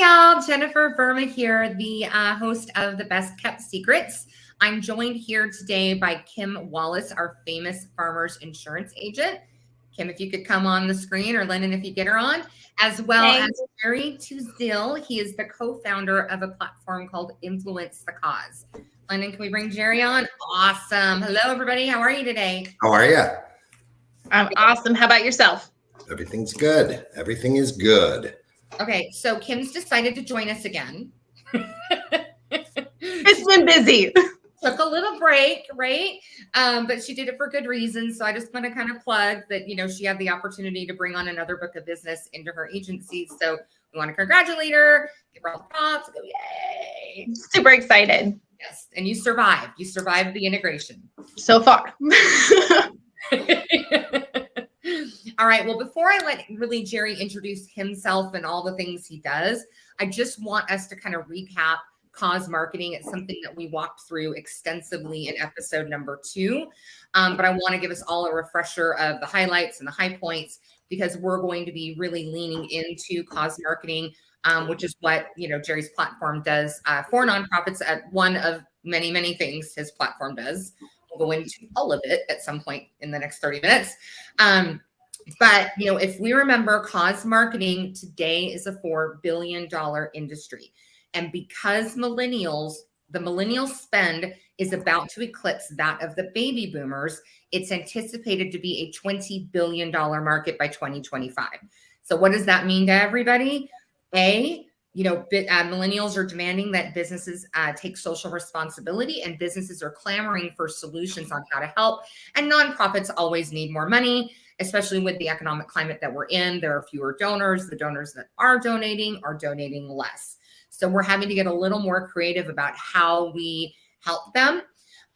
Hi, y'all. Jennifer Verma here, the host of The Best Kept Secrets. I'm joined here today by Kim Wallace, our famous farmers insurance agent. Kim, if you could come on the screen, or Lennon, if you get her on, as well as Jerry Tuzzell. He is the co-founder of a platform called Influence the Cause. Lennon, can we bring Jerry on? Awesome. Hello, everybody. How are you today? How are you? I'm awesome. How about yourself? Everything's good. Everything is good. Okay, so Kim's decided to join us again. It's been busy. Took a little break, right? But she did it for good reasons. So I just want to kind of plug that, she had the opportunity to bring on another book of business into her agency. So we want to congratulate her, give her all the props, go, yay. Super excited. Yes, and you survived. You survived the integration. So far. All right. Well, before I let Jerry introduce himself and all the things he does, I just want us to kind of recap cause marketing. It's something that we walked through extensively in episode number 2. But I want to give us all a refresher of the highlights and the high points, because we're going to be really leaning into cause marketing, which is what, Jerry's platform does for nonprofits. At one of many, many things his platform does. We'll go into all of it at some point in the next 30 minutes. But, if we remember, cause marketing today is a $4 billion industry. And because the millennial spend is about to eclipse that of the baby boomers, it's anticipated to be a $20 billion market by 2025. So what does that mean to everybody? Millennials are demanding that businesses take social responsibility, and businesses are clamoring for solutions on how to help. And nonprofits always need more money, especially with the economic climate that we're in. There are fewer donors. The donors that are donating less. So we're having to get a little more creative about how we help them.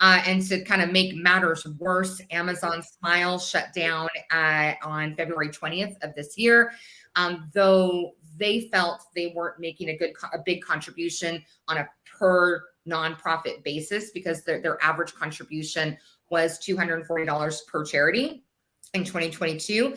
And to kind of make matters worse, Amazon Smile shut down on February 20th of this year, though they felt they weren't making a big contribution on a per nonprofit basis, because their average contribution was $240 per charity in 2022.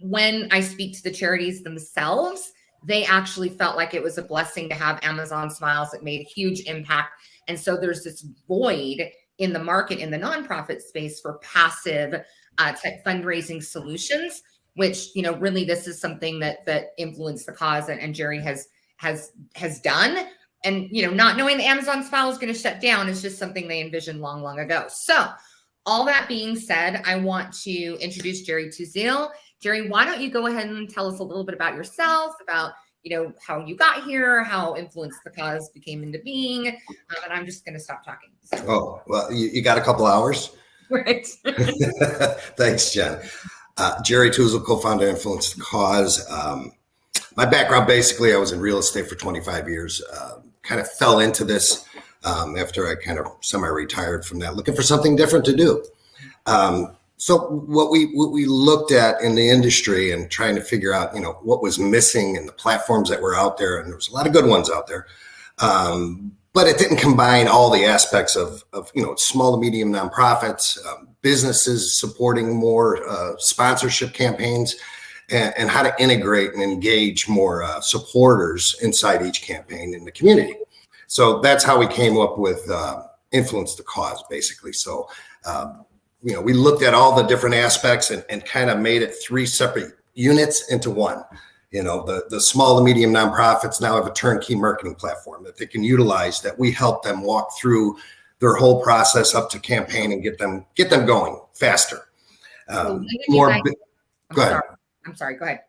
When I speak to the charities themselves, they actually felt like it was a blessing to have Amazon Smiles. It made a huge impact. And so there's this void in the market, in the nonprofit space, for passive type fundraising solutions, which, really this is something that Influence the Cause and Jerry has done. And, not knowing that Amazon Smile is going to shut down is just something they envisioned long, long ago. So all that being said, I want to introduce Jerry Tuzzell. Jerry, why don't you go ahead and tell us a little bit about yourself, about, how you got here, how Influence the Cause became into being. And I'm just going to stop talking. So. Oh, well, you got a couple hours. Right. Thanks, Jen. Jerry Tuzzell, co-founder of Influence the Cause. My background, basically, I was in real estate for 25 years. Kind of fell into this after I kind of semi-retired from that, looking for something different to do. So what we looked at in the industry and trying to figure out, what was missing in the platforms that were out there, and there was a lot of good ones out there, but it didn't combine all the aspects of small to medium nonprofits, businesses supporting more sponsorship campaigns, and how to integrate and engage more supporters inside each campaign in the community. So that's how we came up with Influence the Cause, basically. So, we looked at all the different aspects and kind of made it 3 separate units into one. The small to medium nonprofits now have a turnkey marketing platform that they can utilize, that we help them walk through their whole process up to campaign and get them going faster. Go ahead. I'm sorry. Go ahead.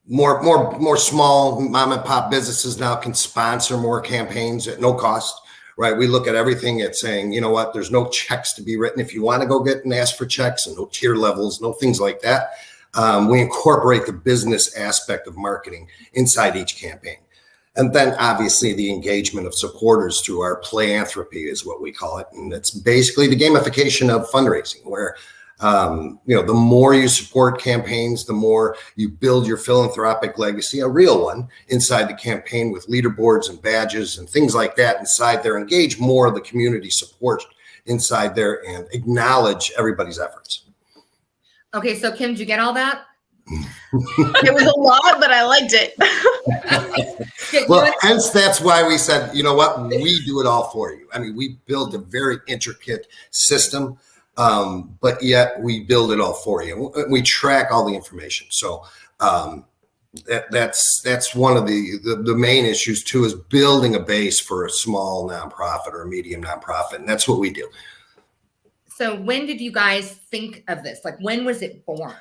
More small mom and pop businesses now can sponsor more campaigns at no cost. Right. We look at everything at saying, there's no checks to be written if you want to go get and ask for checks, and no tier levels, no things like that. We incorporate the business aspect of marketing inside each campaign. And then obviously the engagement of supporters through our playanthropy is what we call it. And it's basically the gamification of fundraising, where the more you support campaigns, the more you build your philanthropic legacy, a real one, inside the campaign, with leaderboards and badges and things like that inside there. Engage more of the community support inside there and acknowledge everybody's efforts. Okay, so Kim, did you get all that? It was a lot, but I liked it. Well, hence that's why we said, you know what, we do it all for you. I mean, we build a very intricate system, but yet we build it all for you. We track all the information. So that's one of the main issues too, is building a base for a small nonprofit or a medium nonprofit, and that's what we do. So when did you guys think of this? Like, when was it born?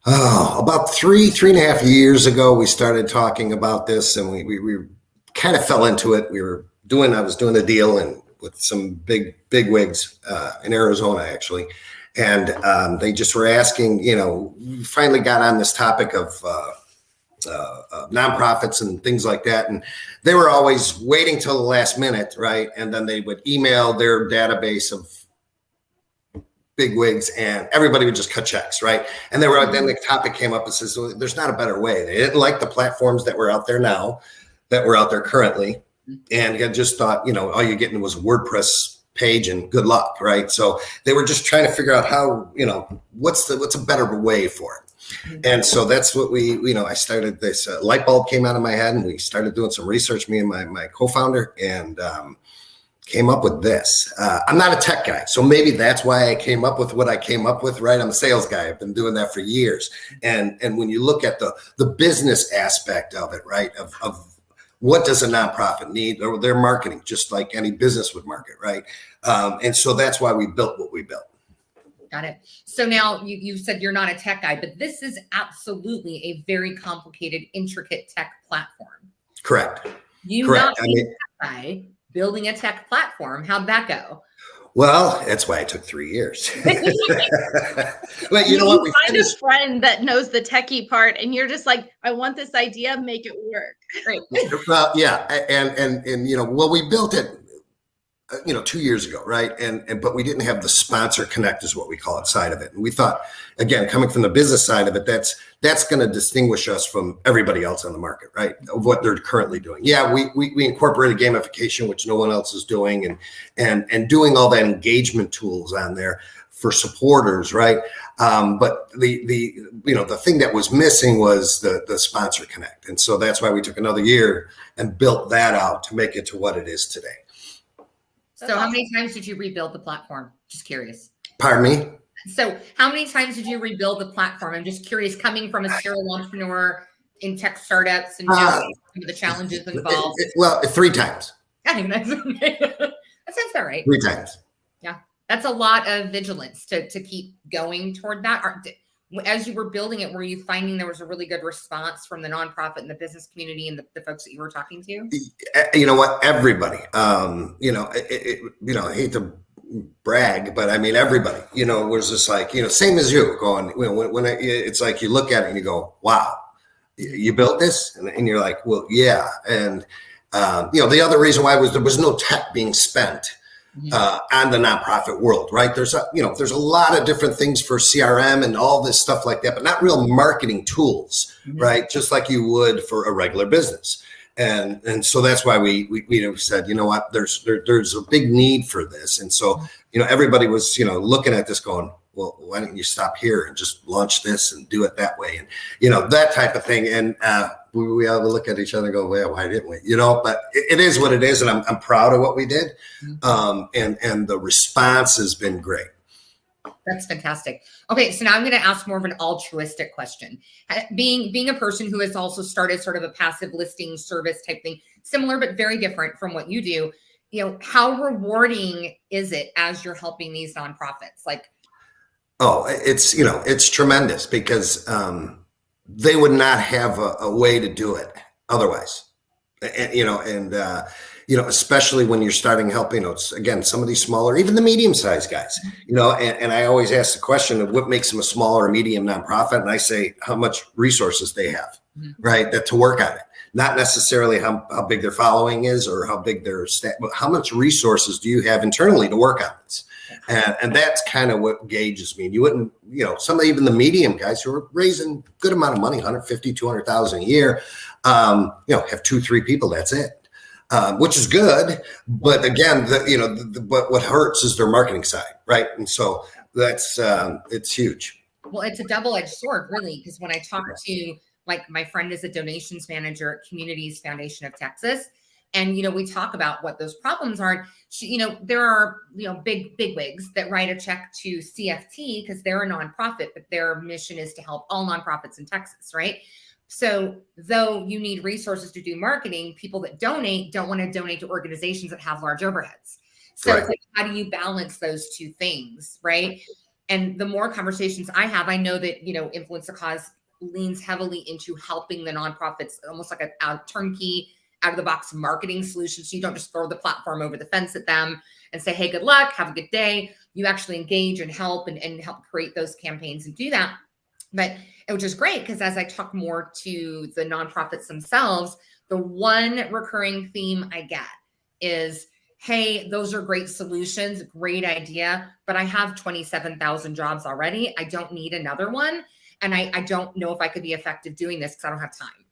Oh, about three and a half years ago, we started talking about this, and we kind of fell into it. I was doing a deal and with some big wigs in Arizona, actually. And they just were asking, we finally got on this topic of nonprofits and things like that. And they were always waiting till the last minute, right? And then they would email their database of big wigs, and everybody would just cut checks, right? And then the topic came up and says, well, there's not a better way. They didn't like the platforms that were out there now, that were out there currently, and had just thought, all you're getting was a WordPress page and good luck, right? So they were just trying to figure out how, what's a better way for it. And so that's what I started this light bulb came out of my head, and we started doing some research, me and my co-founder, and came up with this. I'm not a tech guy, so maybe that's why I came up with what I came up with, right? I'm a sales guy. I've been doing that for years. And when you look at the business aspect of it, right, of what does a nonprofit need, or their marketing, just like any business would market, right? And so that's why we built what we built. Got it. So now you said you're not a tech guy, but this is absolutely a very complicated, intricate tech platform. Correct. Not being a tech guy, building a tech platform. How'd that go? Well, that's why it took 3 years. But you know what? We find a friend that knows the techie part, and you're just like, I want this idea, make it work. Right. Well, yeah, and we built it 2 years ago, right? But we didn't have the sponsor connect, is what we call it, side of it. And we thought, again, coming from the business side of it, that's going to distinguish us from everybody else on the market, right? Of what they're currently doing. Yeah, we incorporated gamification, which no one else is doing, and doing all that engagement tools on there for supporters, right? But the thing that was missing was the sponsor connect. And so that's why we took another year and built that out to make it to what it is today. So how many times did you rebuild the platform? Just curious. Pardon me? So how many times did you rebuild the platform? I'm just curious, coming from a serial entrepreneur in tech startups and some of the challenges involved. Well, 3 times. I think that sounds about right. 3 times. Yeah. That's a lot of vigilance to keep going toward that. As you were building it, were you finding there was a really good response from the nonprofit and the business community and the folks that you were talking to? You know what? Everybody, I hate to brag, but I mean, everybody, was just like, same as you going, it's like you look at it and you go, wow, you built this? And you're like, well, yeah. And, the other reason why was there was no tech being spent on the nonprofit world, right? There's a lot of different things for CRM and all this stuff like that, but not real marketing tools, right? Just like you would for a regular business. And so that's why we said, you know what, there's a big need for this. And so, everybody was, looking at this going, well, why don't you stop here and just launch this and do it that way? And, that type of thing. And we all look at each other and go, well, why didn't we? But it is what it is. And I'm proud of what we did. And the response has been great. That's fantastic. Okay, so now I'm going to ask more of an altruistic question. Being a person who has also started sort of a passive listing service type thing, similar but very different from what you do, how rewarding is it as you're helping these nonprofits? Like, oh, it's tremendous, because they would not have a way to do it otherwise. Especially when you're starting helping, again, some of these smaller, even the medium-sized guys, and I always ask the question of what makes them a small or medium nonprofit. And I say how much resources they have, right, to work on it. Not necessarily how big their following is or how big their staff, but how much resources do you have internally to work on this? And that's kind of what gauges me. And you wouldn't, some of even the medium guys who are raising a good amount of money, 150, 200,000 a year, have 2-3 people, that's it. Which is good, but again, but what hurts is their marketing side, right? And so that's it's huge. Well, it's a double-edged sword, really, because when I talk to, like, my friend is a donations manager at Communities Foundation of Texas, and we talk about what those problems are. There are big wigs that write a check to CFT because they're a nonprofit, but their mission is to help all nonprofits in Texas, right? So though you need resources to do marketing, people that donate don't want to donate to organizations that have large overheads. So Right. it's like, how do you balance those two things, right? And the more conversations I have, I know that, Influence the Cause leans heavily into helping the nonprofits, almost like a turnkey, out of the box marketing solution. So you don't just throw the platform over the fence at them and say, hey, good luck, have a good day. You actually engage and help and help create those campaigns and do that. But which is great, because as I talk more to the nonprofits themselves, the one recurring theme I get is, hey, those are great solutions, great idea, but I have 27,000 jobs already. I don't need another one. And I don't know if I could be effective doing this because I don't have time.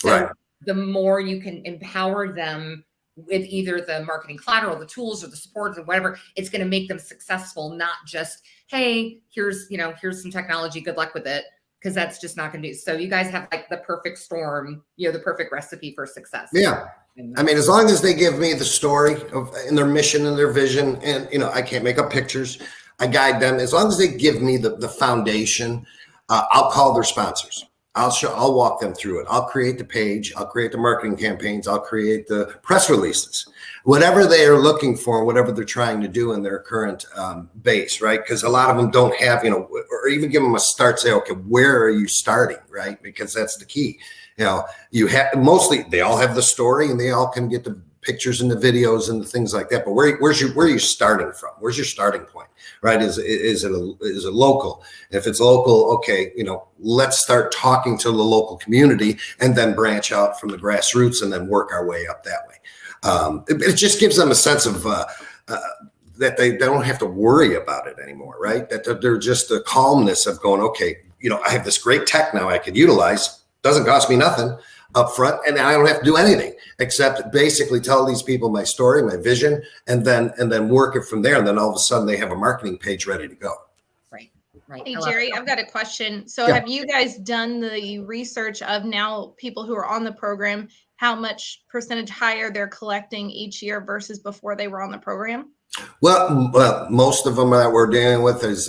So Right. the more you can empower them with either the marketing collateral, the tools, or the support, or whatever, it's going to make them successful, not just, hey, here's some technology, good luck with it, because that's just not going to do. So you guys have like the perfect storm, the perfect recipe for success. Yeah. I mean, as long as they give me the story and their mission and their vision, and, I can't make up pictures, I guide them. As long as they give me the foundation, I'll call their sponsors. I'll walk them through it. I'll create the page. I'll create the marketing campaigns. I'll create the press releases, whatever they are looking for, whatever they're trying to do in their current base, right? Because a lot of them don't have, or even give them a start, say, okay, where are you starting, right? Because that's the key. You have mostly, they all have the story and they all can get the pictures and the videos and the things like that. But where are you starting from? Where's your starting point, right? Is it local? If it's local, okay, let's start talking to the local community and then branch out from the grassroots and then work our way up that way. It just gives them a sense of that they don't have to worry about it anymore, right? That they're just the calmness of going, okay, I have this great tech now I could utilize. Doesn't cost me nothing up front, and I don't have to do anything except basically tell these people my story, my vision, and then work it from there. And then all of a sudden they have a marketing page ready to go. Right. Hey, Jerry, I've got a question. So have you guys done the research of now people who are on the program, how much percentage higher they're collecting each year versus before they were on the program? Well, most of them that we're dealing with is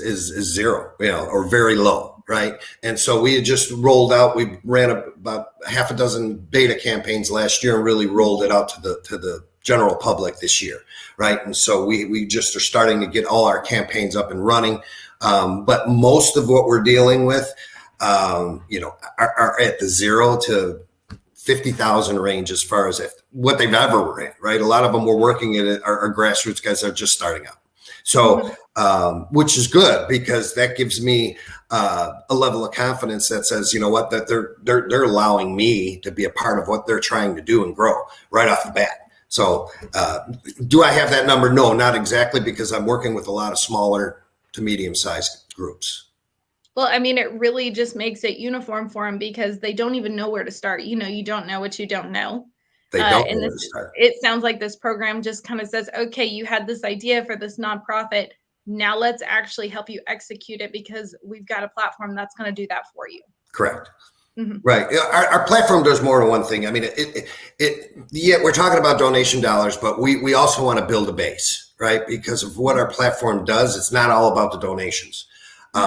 zero, or very low, right? And so we had just rolled out. We ran about half a dozen beta campaigns last year and really rolled it out to the general public this year, right? And so we just are starting to get all our campaigns up and running. But most of what we're dealing with, are at the 0 to 50,000 range as far as what they've ever ran, right? A lot of them were working at it, our grassroots guys are just starting out. So, which is good because that gives me a level of confidence that says, that they're allowing me to be a part of what they're trying to do and grow right off the bat. So, do I have that number? No, not exactly, because I'm working with a lot of smaller to medium-sized groups. Well, I mean, it really just makes it uniform for them because they don't even know where to start. You don't know what you don't know. They don't know where to start. It sounds like this program just kind of says, okay, you had this idea for this nonprofit. Now let's actually help you execute it because we've got a platform that's going to do that for you. Correct. Mm-hmm. Right. Our platform does more than one thing. I mean, we're talking about donation dollars, but we also want to build a base, right? Because of what our platform does, it's not all about the donations.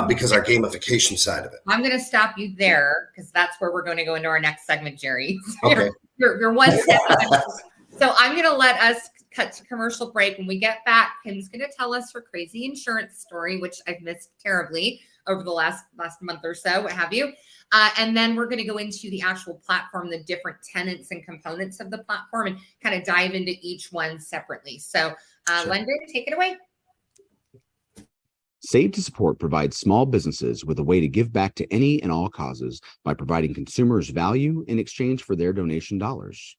Because our gamification side of it. I'm going to stop you there because that's where we're going to go into our next segment, Jerry. So okay. You're one step. So I'm going to let us cut to commercial break. When we get back, Kim's going to tell us her crazy insurance story, which I've missed terribly over the last month or so, what have you. And then we're going to go into the actual platform, the different tenants and components of the platform, and kind of dive into each one separately. So, sure. London, take it away. Save to Support provides small businesses with a way to give back to any and all causes by providing consumers value in exchange for their donation dollars.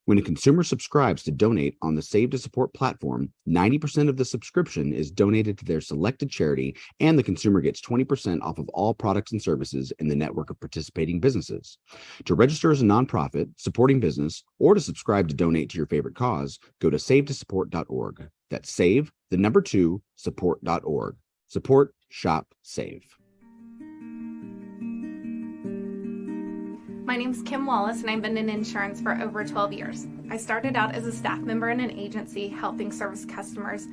When a consumer subscribes to donate on the Save to Support platform, 90% of the subscription is donated to their selected charity, and the consumer gets 20% off of all products and services in the network of participating businesses. To register as a nonprofit, supporting business, or to subscribe to donate to your favorite cause, go to savetosupport.org. That's save, the number 2, support.org. Support, shop, save. My name's Kim Wallace, and I've been in insurance for over 12 years. I started out as a staff member in an agency helping service customers,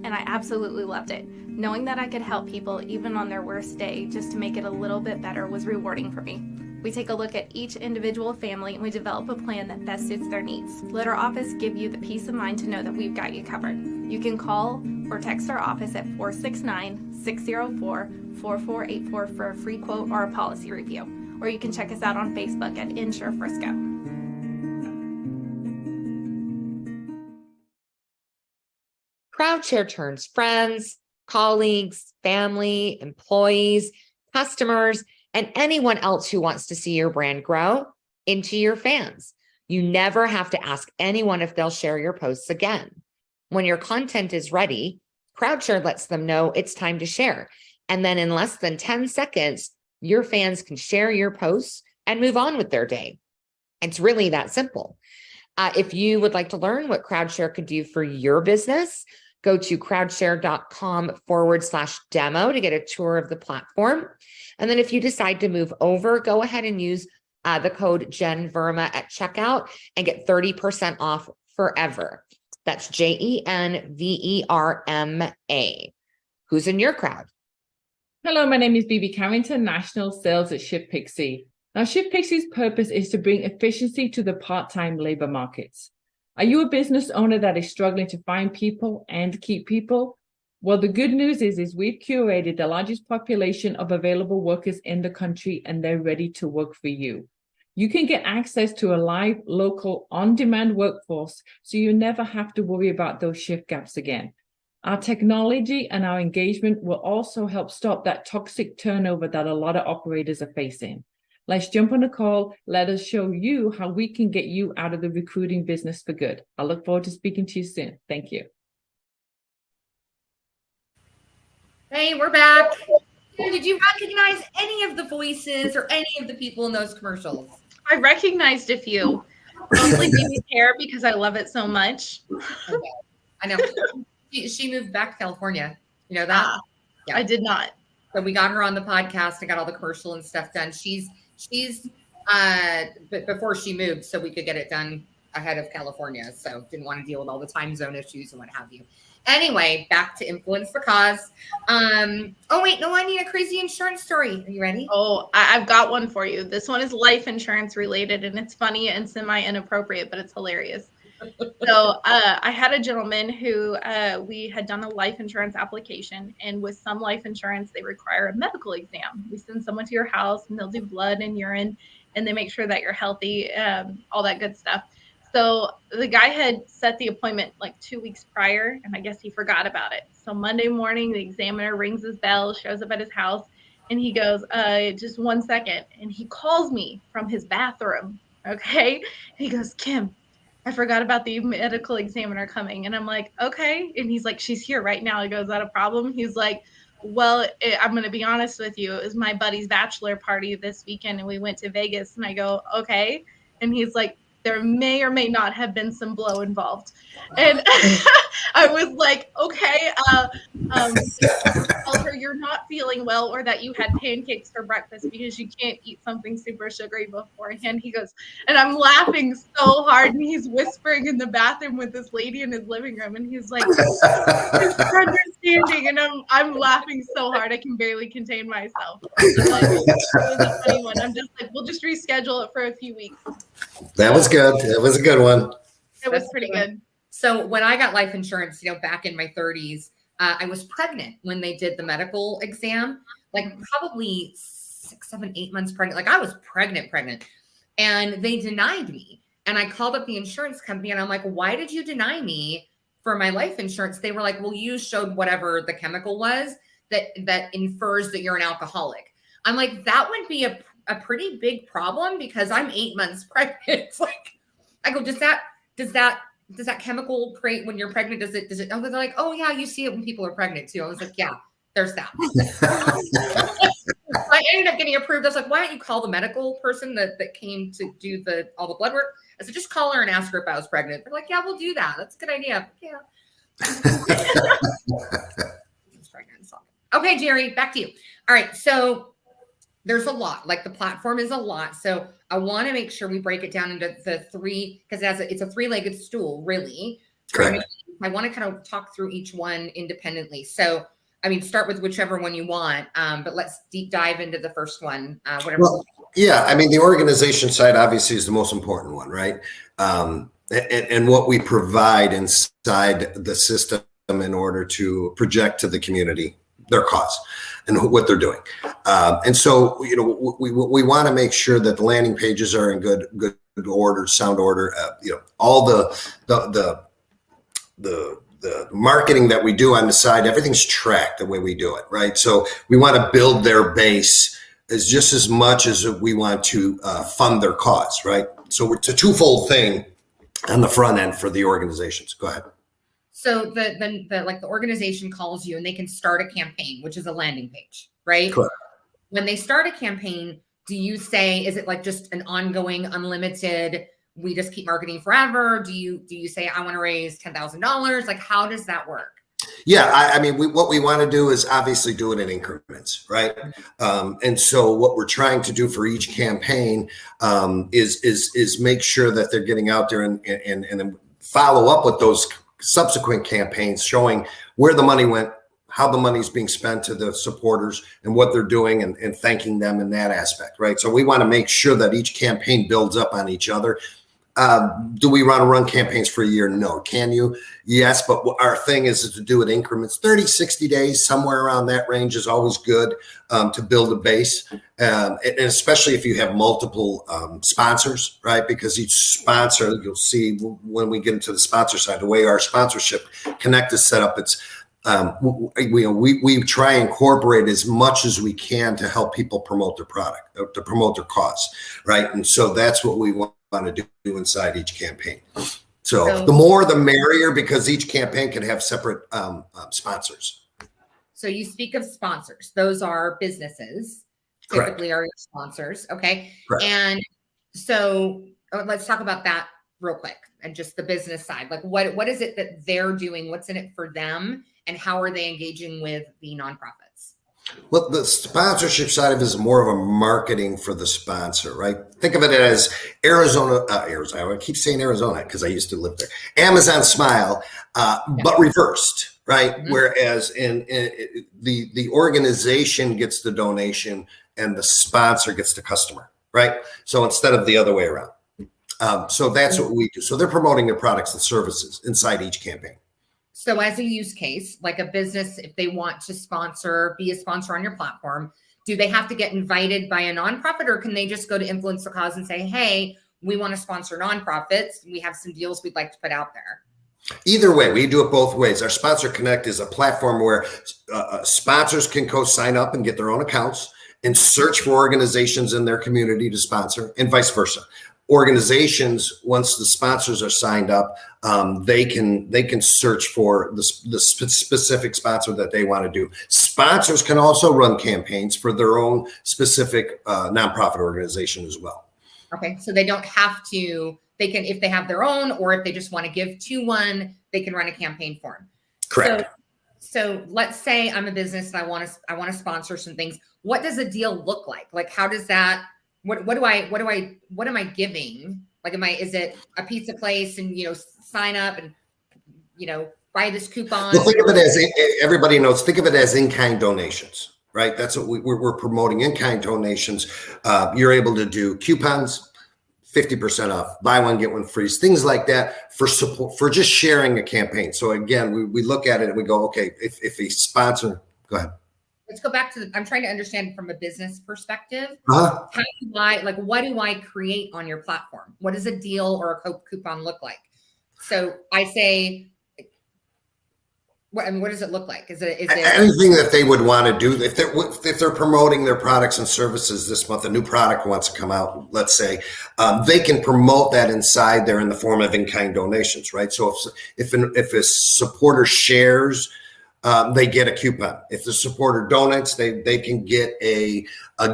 and I absolutely loved it. Knowing that I could help people even on their worst day just to make it a little bit better was rewarding for me. We take a look at each individual family and we develop a plan that best suits their needs. Let our office give you the peace of mind to know that we've got you covered. You can call or text our office at 469-604-4484 for a free quote or a policy review. Or you can check us out on Facebook at Insure Frisco. CrowdShare turns friends, colleagues, family, employees, customers, and anyone else who wants to see your brand grow into your fans. You never have to ask anyone if they'll share your posts again. When your content is ready, CrowdShare lets them know it's time to share. And then in less than 10 seconds, your fans can share your posts and move on with their day. It's really that simple. If you would like to learn what CrowdShare could do for your business, go to crowdshare.com/demo to get a tour of the platform. And then if you decide to move over, go ahead and use the code JenVerma at checkout and get 30% off forever. That's JenVerma. Who's in your crowd? Hello, my name is Bibi Carrington, National Sales at Shift Pixie. Now, Shift Pixie's purpose is to bring efficiency to the part-time labor markets. Are you a business owner that is struggling to find people and keep people? Well, the good news is we've curated the largest population of available workers in the country, and they're ready to work for you. You can get access to a live, local, on-demand workforce, so you never have to worry about those shift gaps again. Our technology and our engagement will also help stop that toxic turnover that a lot of operators are facing. Let's jump on a call. Let us show you how we can get you out of the recruiting business for good. I look forward to speaking to you soon. Thank you. Hey, we're back. Did you recognize any of the voices or any of the people in those commercials? I recognized a few. Mostly Bibi's hair because I love it so much. Okay. I know. She moved back to California. You know that? Yeah. I did not. So we got her on the podcast and got all the commercial and stuff done. She's but before she moved, so we could get it done ahead of California. So didn't want to deal with all the time zone issues and what have you. Anyway, back to Influence the Cause. Oh wait, no, I need a crazy insurance story. Are you ready? Oh, I've got one for you. This one is life insurance related, and it's funny and semi-inappropriate, but it's hilarious. So I had a gentleman who we had done a life insurance application, and with some life insurance, they require a medical exam. We send someone to your house and they'll do blood and urine, and they make sure that you're healthy, all that good stuff. So the guy had set the appointment like 2 weeks prior, and I guess he forgot about it. So Monday morning, the examiner rings his bell, shows up at his house, and he goes, just 1 second. And he calls me from his bathroom. Okay. And he goes, Kim, I forgot about the medical examiner coming. And I'm like, okay. And he's like, she's here right now. He goes, is that a problem? He's like, well, I'm going to be honest with you. It was my buddy's bachelor party this weekend, and we went to Vegas. And I go, okay. And he's like, there may or may not have been some blow involved. And I was like, okay, tell her you're not feeling well, or that you had pancakes for breakfast because you can't eat something super sugary beforehand. He goes, and I'm laughing so hard, and he's whispering in the bathroom with this lady in his living room, and he's like, understanding, and I'm laughing so hard I can barely contain myself. Like, it was a funny one. I'm just like, we'll just reschedule it for a few weeks. That was good. That was a good one. It was pretty good. So when I got life insurance, back in my 30s, I was pregnant when they did the medical exam, like probably 6, 7, 8 months pregnant. Like I was pregnant. And they denied me. And I called up the insurance company and I'm like, why did you deny me for my life insurance? They were like, well, you showed whatever the chemical was that infers that you're an alcoholic. I'm like, that would be a pretty big problem because I'm 8 months pregnant. It's like, I go, does that chemical create when you're pregnant? Does it? Oh, they're like, oh yeah, you see it when people are pregnant too. I was like, yeah, there's that. I ended up getting approved. I was like, why don't you call the medical person that came to do all the blood work? I said, just call her and ask her if I was pregnant. They're like, yeah, we'll do that. That's a good idea. Yeah. Okay, Jerry, back to you. All right. So There's a lot, like the platform is a lot. So I want to make sure we break it down into the three, because it's a three-legged stool, really. Correct. I want to kind of talk through each one independently. So, I mean, start with whichever one you want, but let's deep dive into the first one, whatever. Well, yeah, I mean, the organization side obviously is the most important one, right? And what we provide inside the system in order to project to the community their cause and what they're doing. And so, you know, we want to make sure that the landing pages are in good order, sound order. You know, all the marketing that we do on the side, everything's tracked the way we do it, right? So we want to build their base as just as much as we want to fund their cause, right? So it's a twofold thing on the front end for the organizations. Go ahead. So the organization calls you and they can start a campaign, which is a landing page, right? Correct. When they start a campaign, do you say, is it like just an ongoing, unlimited, we just keep marketing forever? Do you say, I want to raise $10,000? Like, how does that work? Yeah, I mean, what we want to do is obviously do it in increments, right? And so what we're trying to do for each campaign is make sure that they're getting out there and then follow up with those subsequent campaigns showing where the money went, how the money is being spent to the supporters and what they're doing and thanking them in that aspect, right? So we want to make sure that each campaign builds up on each other. Do we want to run campaigns for a year? No. Can you? Yes. But our thing is to do it increments, 30, 60 days, somewhere around that range is always good to build a base. And especially if you have multiple sponsors, right? Because each sponsor, you'll see when we get into the sponsor side, the way our sponsorship connect is set up, it's we try and incorporate as much as we can to help people promote their product, to promote their cause, right? And so that's what we want to do inside each campaign. So the more the merrier, because each campaign can have separate sponsors. So you speak of sponsors. Those are businesses. Correct. Typically are your sponsors. Okay. Correct. And so let's talk about that real quick and just the business side. Like what is it that they're doing? What's in it for them? And how are they engaging with the nonprofits? Well, the sponsorship side of it is more of a marketing for the sponsor, right? Think of it as Arizona. I keep saying Arizona because I used to live there. Amazon Smile, but reversed, right? Mm-hmm. Whereas in the organization gets the donation and the sponsor gets the customer, right? So instead of the other way around. So that's what we do. So they're promoting their products and services inside each campaign. So as a use case, like a business, if they want to be a sponsor on your platform, do they have to get invited by a nonprofit, or can they just go to Influence the Cause and say, hey, we want to sponsor nonprofits. We have some deals we'd like to put out there. Either way, we do it both ways. Our Sponsor Connect is a platform where sponsors can sign up and get their own accounts and search for organizations in their community to sponsor, and vice versa. Organizations, once the sponsors are signed up, they can search for the specific sponsor that they want to do. Sponsors can also run campaigns for their own specific nonprofit organization as well. Okay, so they don't have to. They can, if they have their own, or if they just want to give to one, they can run a campaign for them. Correct. So let's say I'm a business and I want to sponsor some things. What does a deal look like? Like, how does that? What am I giving? Like, is it a pizza place and, sign up and, buy this coupon? Well, think of it as, everybody knows, think of it as in-kind donations, right? That's what we're promoting, in-kind donations. You're able to do coupons, 50% off, buy one, get one free, things like that for support, for just sharing a campaign. So again, we look at it and we go, okay, if a sponsor, go ahead. Let's go back to I'm trying to understand from a business perspective. Uh-huh. What do I create on your platform? What does a deal or a coupon look like? So I say, what does it look like? Is it anything that they would want to do? If they're promoting their products and services this month, a new product wants to come out, let's say, they can promote that inside there in the form of in-kind donations, right? So if a supporter shares, they get a coupon. If the supporter donates, they can get a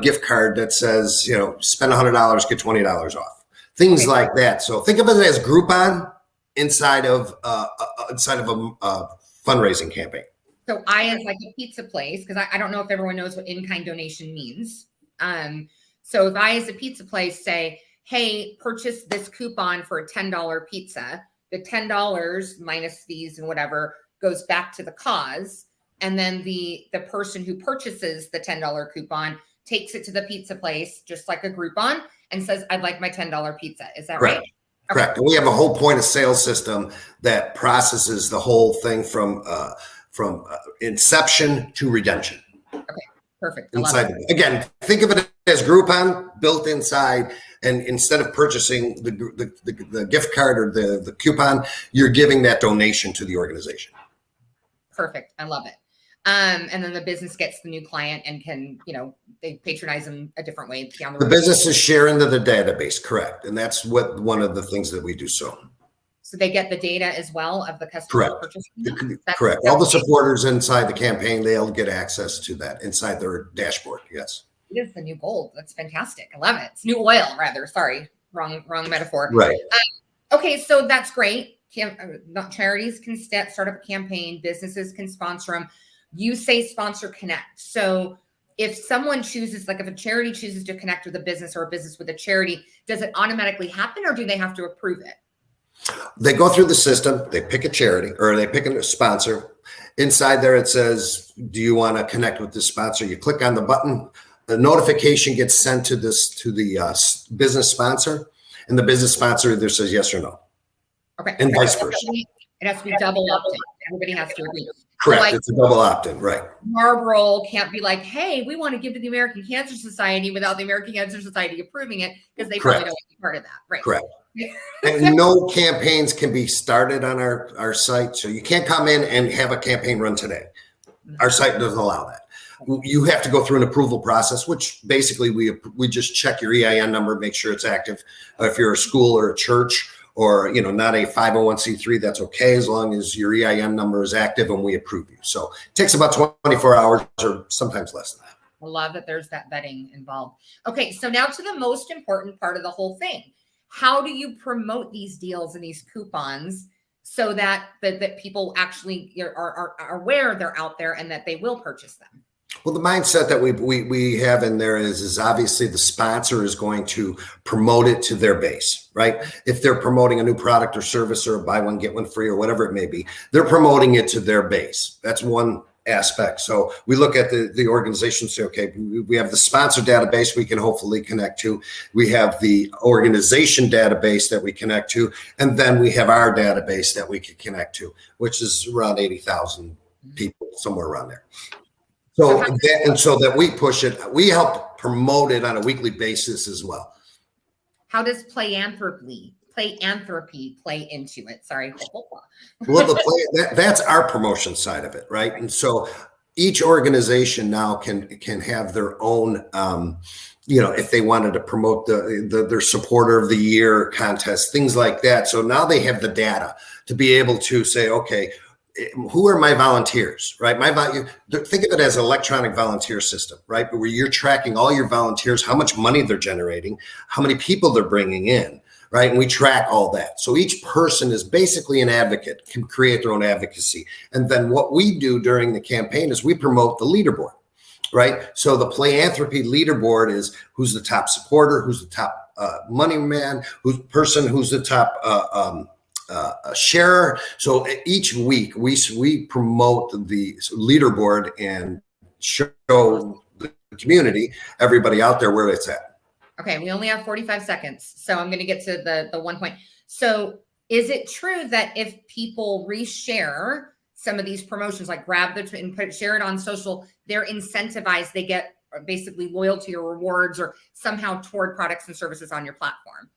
gift card that says, spend $100, get $20 off. Things like that. So think of it as Groupon inside of a fundraising campaign. So I, as like a pizza place, because I don't know if everyone knows what in-kind donation means. So if I, as a pizza place, say, hey, purchase this coupon for a $10 pizza, the $10 minus fees and whatever goes back to the cause. And then the person who purchases the $10 coupon takes it to the pizza place, just like a Groupon, and says, I'd like my $10 pizza. Is that right? Correct. And we have a whole point of sale system that processes the whole thing from inception to redemption. Okay, perfect. Inside, again, think of it as Groupon built inside. And instead of purchasing the gift card or the coupon, you're giving that donation to the organization. Perfect. I love it. And then the business gets the new client and can, they patronize them a different way down the road. The business is sharing into the database, correct. And that's one of the things that we do. So they get the data as well of the customer. Correct. Correct. All the supporters inside the campaign, they'll get access to that inside their dashboard. Yes. It is the new gold. That's fantastic. I love it. It's new oil, rather. Sorry, wrong metaphor. Right. Okay, so that's great. Charities can start up a campaign. Businesses can sponsor them. You say sponsor connect. So if someone chooses, like if a charity chooses to connect with a business or a business with a charity, does it automatically happen or do they have to approve it? They go through the system, they pick a charity or they pick a sponsor. Inside there, it says, do you want to connect with this sponsor? You click on the button, the notification gets sent to the business sponsor, and the business sponsor either says yes or no. Okay. And vice versa. It has to be double opt-in. Everybody has to agree. Correct. So like, it's a double opt-in, right? Marlboro can't be like, hey, we want to give to the American Cancer Society without the American Cancer Society approving it because they probably don't want to be part of that. Right. Correct. And no campaigns can be started on our site. So you can't come in and have a campaign run today. Our site doesn't allow that. You have to go through an approval process, which basically we just check your EIN number, make sure it's active. If you're a school or a church or, not a 501c3, that's okay as long as your EIN number is active and we approve you. So it takes about 24 hours or sometimes less than that. I love that there's that vetting involved. Okay, so now to the most important part of the whole thing. How do you promote these deals and these coupons so that people actually are aware they're out there and that they will purchase them? Well, the mindset that we have in there is obviously the sponsor is going to promote it to their base, right? If they're promoting a new product or service or buy one, get one free or whatever it may be, they're promoting it to their base. That's one aspect. So we look at the organization and say, okay, we have the sponsor database we can hopefully connect to. We have the organization database that we connect to. And then we have our database that we can connect to, which is around 80,000 people, somewhere around there. So that we push it, we help promote it on a weekly basis as well. How does playantropy play into it? Sorry. Well, that's our promotion side of it, right? And so each organization now can have their own, if they wanted to promote their supporter of the year contest, things like that. So now they have the data to be able to say, okay, who are my volunteers, right? Think of it as an electronic volunteer system, right? Where you're tracking all your volunteers, how much money they're generating, how many people they're bringing in, right? And we track all that. So each person is basically an advocate, can create their own advocacy. And then what we do during the campaign is we promote the leaderboard, right? So the Playantropy leaderboard is who's the top supporter, who's the top money man, who's the top sharer. So each week we promote the leaderboard and show the community, everybody out there, where it's at. Okay, we only have 45 seconds, so I'm going to get to the one point. So is it true that if people reshare some of these promotions, like grab and share it on social, they're incentivized, they get basically loyalty or rewards or somehow toward products and services on your platform?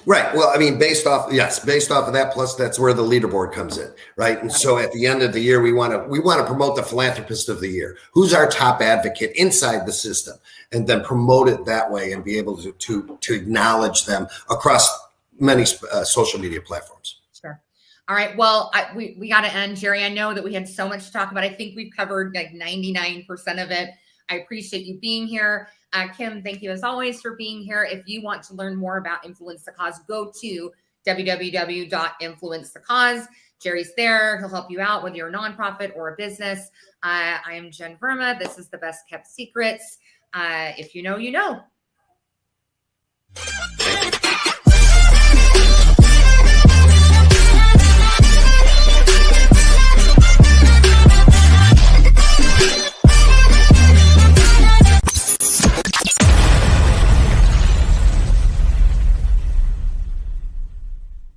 Right. Well, I mean, based off of that, plus that's where the leaderboard comes in, right? And so at the end of the year, we want to promote the philanthropist of the year. Who's our top advocate inside the system, and then promote it that way and be able to acknowledge them across many social media platforms. Sure. All right. Well, we got to end, Jerry. I know that we had so much to talk about. I think we've covered like 99% of it. I appreciate you being here. Kim, thank you as always for being here. If you want to learn more about Influence the Cause, go to www.influencethecause. Jerry's there. He'll help you out whether you're a nonprofit or a business. I am Jen Verma. This is The Best Kept Secrets. If you know, you know. Thank you.